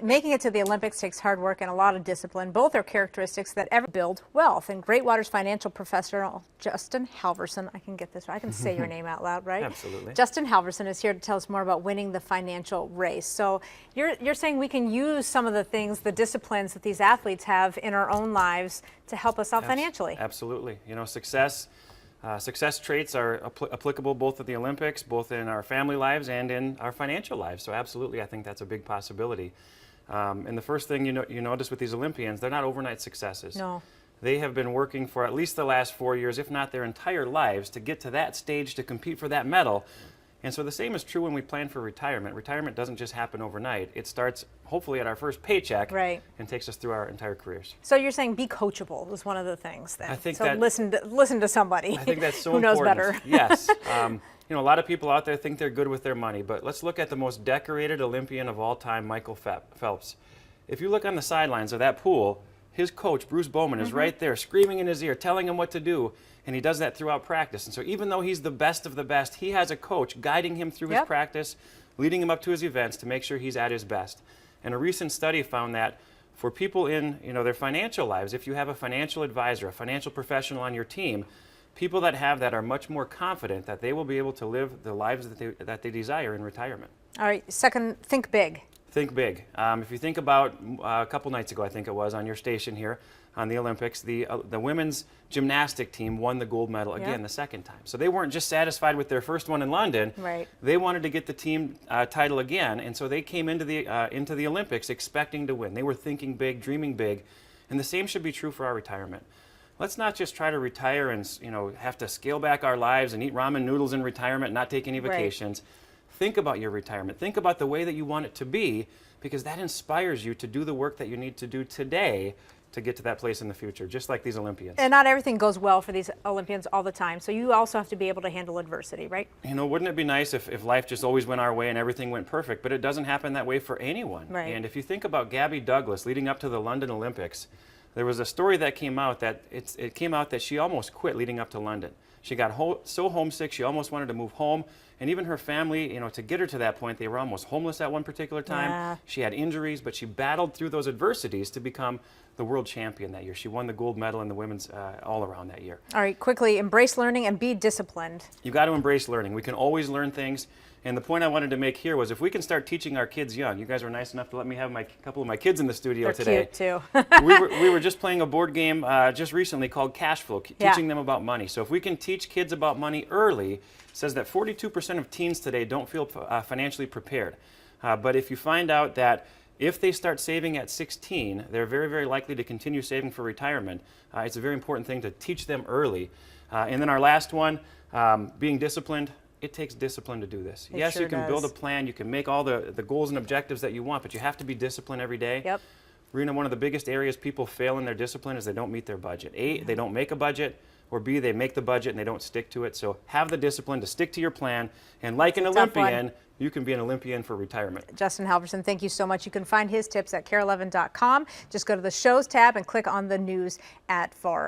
Making it to the Olympics takes hard work and a lot of discipline. Both are characteristics that ever build wealth. And Greatwater's financial professional, Justin Halverson, I can get this right. I can say your name out loud, right? Absolutely. Justin Halverson is here to tell us more about winning the financial race. So you're saying we can use some of the things, the disciplines that these athletes have in our own lives to help us out financially. Absolutely. You know, success traits are applicable both at the Olympics, both in our family lives and in our financial lives. So absolutely, I think that's a big possibility. And the first thing you notice with these Olympians, they're not overnight successes. No. They have been working for at least the last 4 years, if not their entire lives, to get to that stage to compete for that medal. And so the same is true when we plan for retirement. Retirement doesn't just happen overnight. It starts hopefully at our first paycheck, right, and takes us through our entire careers. So you're saying be coachable was one of the things then. I think so that, listen to somebody. I think that's so who knows important. better. Yes. You know, a lot of people out there think they're good with their money, but let's look at the most decorated Olympian of all time, Michael Phelps. If you look on the sidelines of that pool, his coach, Bruce Bowman, is right there screaming in his ear, telling him what to do, and he does that throughout practice. And so even though he's the best of the best, he has a coach guiding him through his practice, leading him up to his events to make sure he's at his best. And a recent study found that for people in their financial lives, if you have a financial advisor, a financial professional on your team, people that have that are much more confident that they will be able to live the lives that they desire in retirement. All right, second, think big. Think big. If you think about a couple nights ago, I think it was, on your station here on the Olympics, the women's gymnastic team won the gold medal again the second time. So they weren't just satisfied with their first one in London. Right. They wanted to get the team title again, and so they came into the Olympics expecting to win. They were thinking big, dreaming big, and the same should be true for our retirement. Let's not just try to retire and have to scale back our lives and eat ramen noodles in retirement and not take any vacations. Right. Think about your retirement. Think about the way that you want it to be, because that inspires you to do the work that you need to do today to get to that place in the future, just like these Olympians. And not everything goes well for these Olympians all the time, so you also have to be able to handle adversity, right? You know, wouldn't it be nice if life just always went our way and everything went perfect, but it doesn't happen that way for anyone. Right. And if you think about Gabby Douglas leading up to the London Olympics, there was a story that came out that it came out that she almost quit leading up to London. She got so homesick, she almost wanted to move home. And even her family, to get her to that point, they were almost homeless at one particular time. Yeah. She had injuries, but she battled through those adversities to become the world champion that year. She won the gold medal in the women's all-around that year. All right, quickly, embrace learning and be disciplined. You've got to embrace learning. We can always learn things. And the point I wanted to make here was if we can start teaching our kids young. You guys were nice enough to let me have a couple of my kids in the studio today. They're cute, too. we were just playing a board game just recently called Cash Flow, teaching them about money. So if we can teach kids about money early, it says that 42% of teens today don't feel financially prepared. But if you find out that if they start saving at 16, they're very, very likely to continue saving for retirement. It's a very important thing to teach them early. And then our last one, being disciplined. It takes discipline to do this. Yes, sure you can does. build a plan, you can make all the goals and objectives that you want, but you have to be disciplined every day. Yep. Rena, one of the biggest areas people fail in their discipline is they don't meet their budget. A, they don't make a budget, or B, they make the budget and they don't stick to it. So have the discipline to stick to your plan, and like an Olympian, you can be an Olympian for retirement. Justin Halverson, thank you so much. You can find his tips at KARE11.com. Just go to the shows tab and click on the news at far